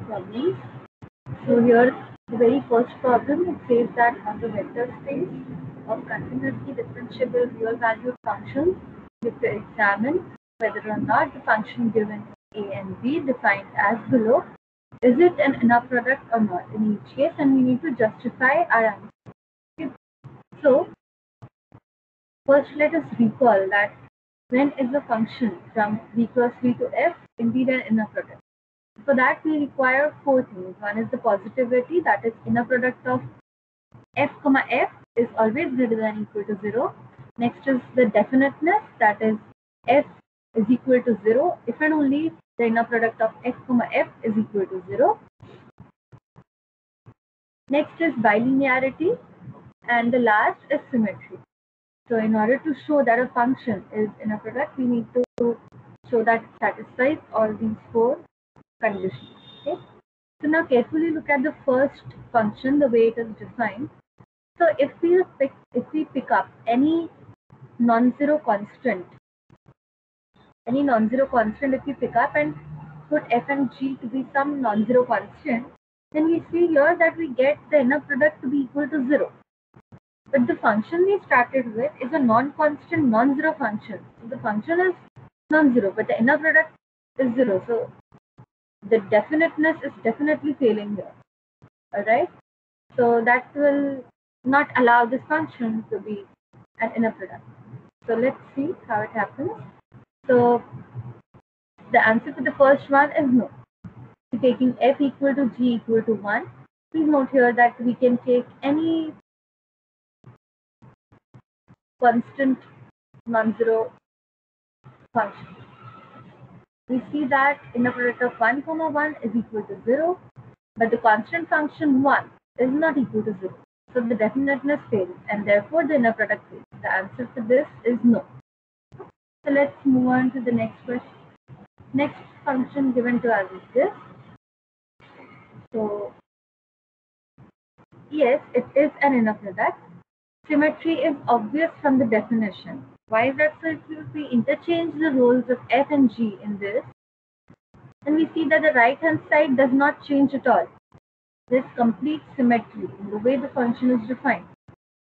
problems. So here, the very first problem, it says that on the vector space of continuously differentiable real valued functions, we have to examine whether or not the function given a and b defined as below, is it an inner product or not in each case, and we need to justify our answer. Okay. So first let us recall that when is a function from v cross v to f indeed an inner product. For that, we require four things. One is the positivity, that is inner product of f comma f is always greater than equal to 0. Next is the definiteness, that is f is equal to 0 if and only the inner product of f comma f is equal to 0. Next is bilinearity, and the last is symmetry. So in order to show that a function is inner product, we need to show that it satisfies all these four conditions. Okay. So now carefully look at the first function, the way it is defined. So if we pick up any non-zero constant, if we pick up and put f and g to be some non-zero constant, then we see here that we get the inner product to be equal to 0. But the function we started with is a non-constant non-zero function. So the function is non-zero, but the inner product is 0. So the definiteness is definitely failing here. Alright? So that will not allow this function to be an inner product. So let's see how it happens. So the answer for the first one is no. So taking f equal to g equal to 1, please note here that we can take any constant non-zero function. We see that inner product of 1 comma 1 is equal to 0, but the constant function 1 is not equal to 0. So the definiteness fails, and therefore the inner product fails. The answer for this is no. So let's move on to the next question. Next function given to us is this. So yes, it is an inner product. Symmetry is obvious from the definition. Why is that so? If we interchange the roles of f and g in this, then we see that the right hand side does not change at all. There's complete symmetry in the way the function is defined.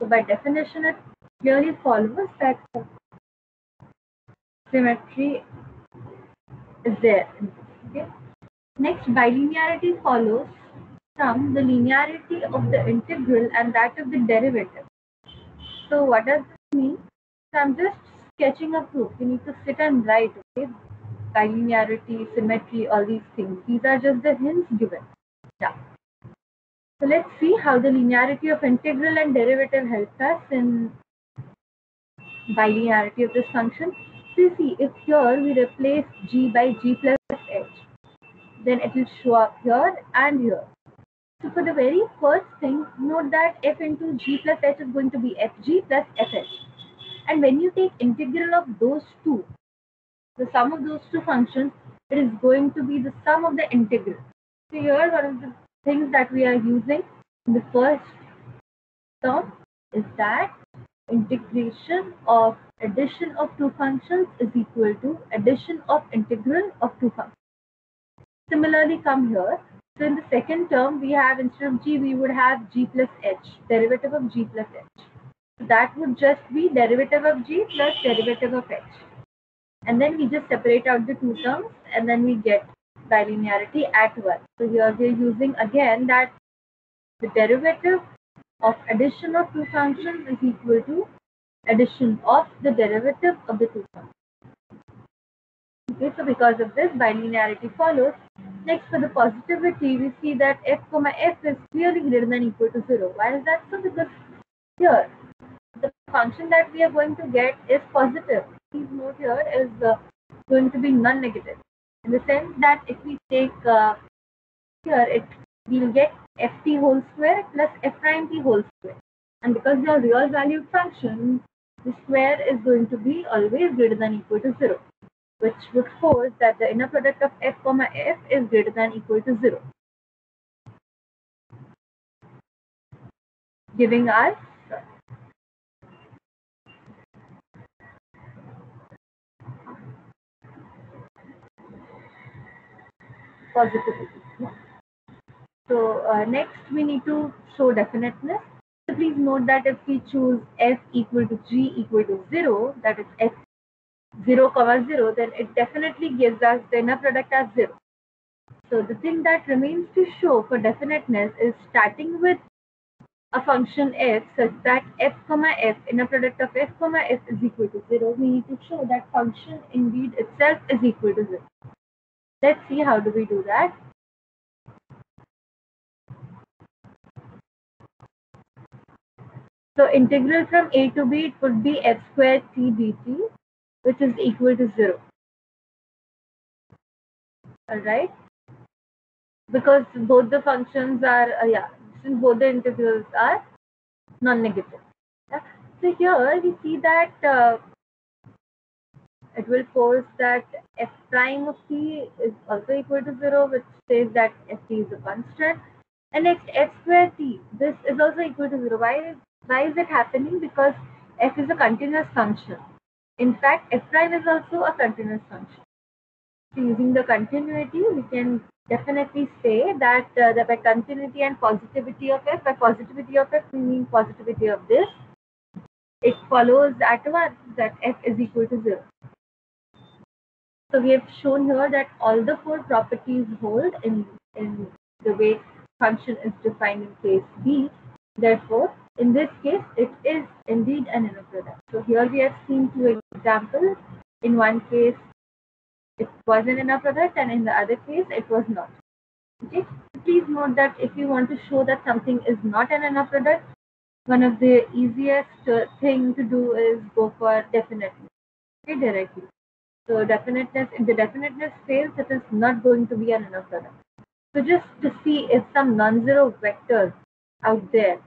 So by definition, it clearly follows that symmetry is there. Okay. Next, bilinearity follows from the linearity of the integral and that of the derivative. So what does this mean? So I'm just sketching a proof. You need to sit and write, okay? Bilinearity, symmetry, all these things. These are just the hints given. Yeah. So let's see how the linearity of integral and derivative helps us in bilinearity of this function. So you see, if here we replace g by g plus h, then it will show up here and here. So for the very first thing, note that f into g plus h is going to be fg plus fh. And when you take integral of those two, the sum of those two functions, it is going to be the sum of the integral. So here one of the things that we are using in the first term is that integration of addition of two functions is equal to addition of integral of two functions. Similarly come here. So in the second term, we have instead of g, we would have g plus h, derivative of g plus h. So that would just be derivative of g plus derivative of h. And then we just separate out the two terms and then we get bilinearity at 1. So here we are using again that the derivative of addition of two functions is equal to addition of the derivative of the two functions. Okay, so because of this, bilinearity follows. Next, for the positivity, we see that f comma f is clearly greater than equal to 0. Why is that so? Because here, the function that we are going to get is positive. Please note here is going to be non-negative. In the sense that if we take here, we will get ft whole square plus f prime t whole square. And because they are real valued functions, the square is going to be always greater than equal to 0, which would force that the inner product of f comma f is greater than equal to 0, giving us positivity. So next we need to show definiteness. So please note that if we choose f equal to g equal to 0, that is f 0 comma 0, then it definitely gives us the inner product as 0. So the thing that remains to show for definiteness is starting with a function f such that f comma f, inner product of f comma f is equal to 0. We need to show that function indeed itself is equal to 0. Let's see how do we do that. So integral from a to b, it would be f squared t dt, which is equal to 0. Alright? Because both the functions are, since both the integrals are non-negative. Yeah? So here we see that it will force that f prime of t is also equal to 0, which says that ft is a constant. And next f square t, this is also equal to 0. Why is it happening? Because f is a continuous function. In fact, f prime is also a continuous function. So using the continuity, we can definitely say that by continuity and positivity of f, by positivity of f, we mean positivity of this. It follows at once that f is equal to 0. So we have shown here that all the four properties hold in the way function is defined in case B. Therefore, in this case, it is indeed an inner product. So here we have seen two examples. In one case, it was an inner product, and in the other case, it was not. Okay. Please note that if you want to show that something is not an inner product, one of the easiest thing to do is go for definiteness. Okay, directly. So definiteness, if the definiteness fails, it is not going to be an inner product. So just to see if some non-zero vector out there,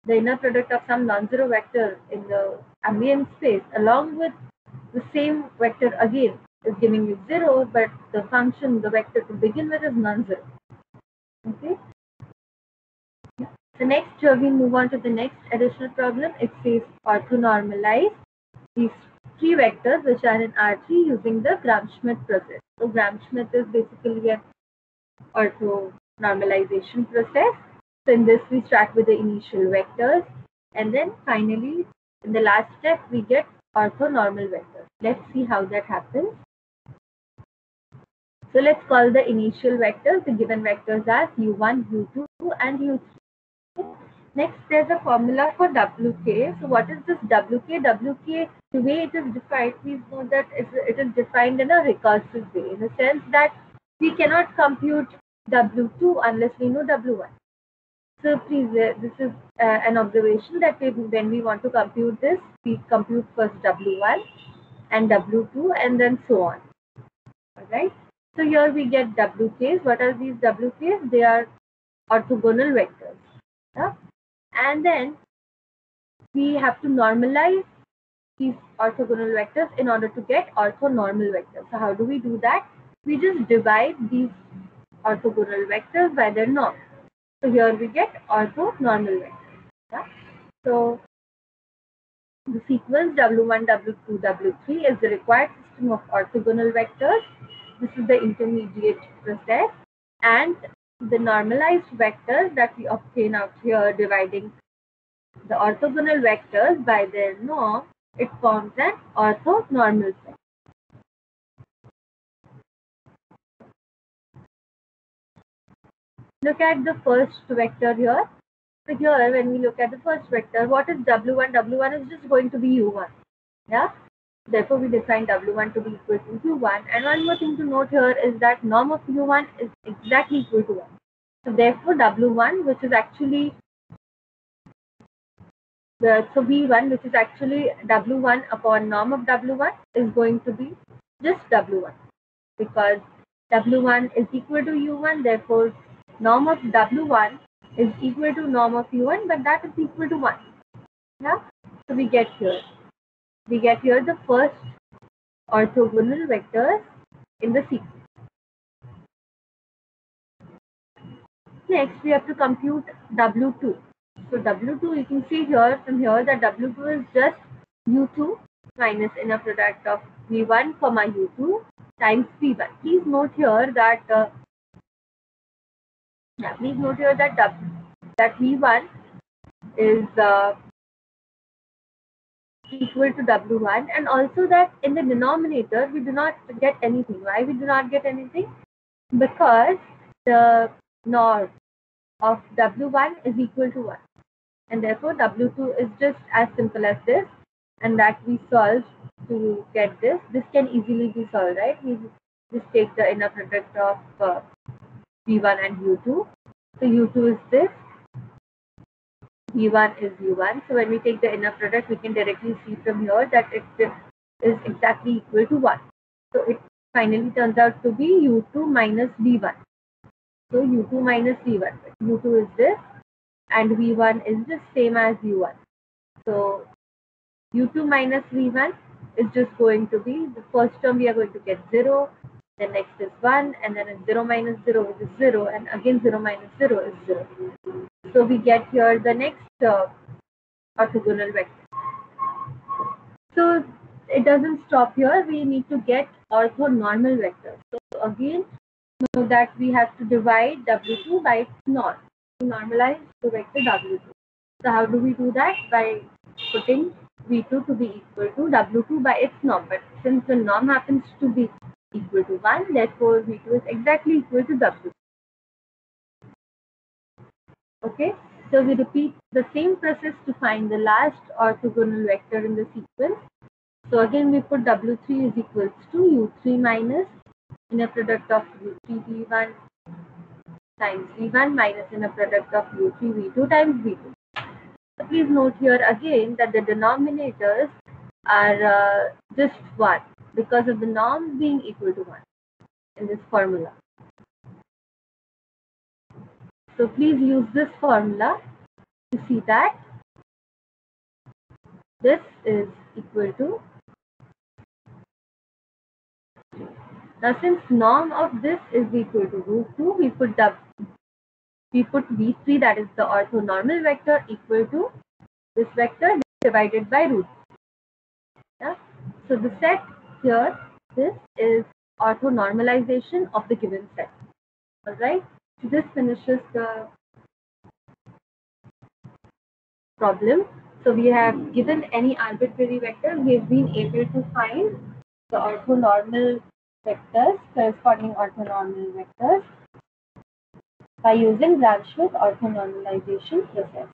the inner product of some non-zero vector in the ambient space along with the same vector again is giving you 0, but the function, the vector to begin with is non-zero. Okay. So next we move on to the next additional problem. It says orthonormalize these three vectors which are in R3 using the Gram-Schmidt process. So Gram-Schmidt is basically an orthonormalization process. So in this we start with the initial vectors, and then finally in the last step we get orthonormal vectors. Let's see how that happens. So let's call the initial vectors, the given vectors as u1, u2 and u3. Next, there's a formula for WK. So what is this WK? WK, the way it is defined, please note that it is defined in a recursive way, in the sense that we cannot compute W2 unless we know W1. So please, this is an observation that when we want to compute this, we compute first W1 and W2 and then so on. Alright. So here we get WKs. What are these WKs? They are orthogonal vectors. Yeah? And then we have to normalize these orthogonal vectors in order to get orthonormal vectors. So how do we do that? We just divide these orthogonal vectors by their norm. So here we get orthonormal vectors. Yeah? So the sequence W1, W2, W3 is the required system of orthogonal vectors. This is the intermediate process, and the normalized vectors that we obtain out here dividing the orthogonal vectors by their norm, it forms an orthonormal set. Look at the first vector here. So here when we look at the first vector, what is W1? W1 is just going to be U1. Yeah. Therefore, we define W1 to be equal to U1. And one more thing to note here is that norm of U1 is exactly equal to 1. So therefore, W1, which is actually so V1, which is actually W1 upon norm of W1, is going to be just W1. Because W1 is equal to U1, therefore, norm of W1 is equal to norm of U1, but that is equal to 1. Yeah? So we get here. We get here the first orthogonal vectors in the sequence. Next, we have to compute W2. So W2, you can see here from here that W2 is just U2 minus inner product of V1 comma U2 times V1. Please note here that Yeah, please note here that that V1 is equal to W1, and also that in the denominator we do not get anything. Why we do not get anything? Because the norm of W1 is equal to 1, and therefore W2 is just as simple as this, and that we solve to get this. This can easily be solved, right? We just take the inner product of V1 and U2. So U2 is this, V1 is U1. So when we take the inner product, we can directly see from here that it is exactly equal to 1. So it finally turns out to be U2 minus V1. So U2 minus V1. U2 is this, and V1 is the same as U1. So U2 minus V1 is just going to be, the first term we are going to get 0, then next is 1, and then it's 0 minus 0, which is 0, and again 0 minus 0 is 0. So we get here the next orthogonal vector. So it doesn't stop here, we need to get orthonormal vectors. So again, know that we have to divide W2 by its norm to normalize the vector W2. So how do we do that? By putting V2 to be equal to W2 by its norm. But since the norm happens to be equal to 1, therefore V2 is exactly equal to W2. Okay, so we repeat the same process to find the last orthogonal vector in the sequence. So again we put W3 is equals to U3 minus inner product of U3 V1 times V1 minus inner product of U3 V2 times V2. So please note here again that the denominators are just 1 because of the norm being equal to 1 in this formula. So please use this formula to see that this is equal to. Now since norm of this is equal to root 2, we put V3, that is the orthonormal vector, equal to this vector divided by root. Yeah? So the set here, this is orthonormalization of the given set. Alright, so this finishes the problem. So we have given any arbitrary vector, we have been able to find the orthonormal vectors, corresponding orthonormal vectors, by using Gram-Schmidt orthonormalization process.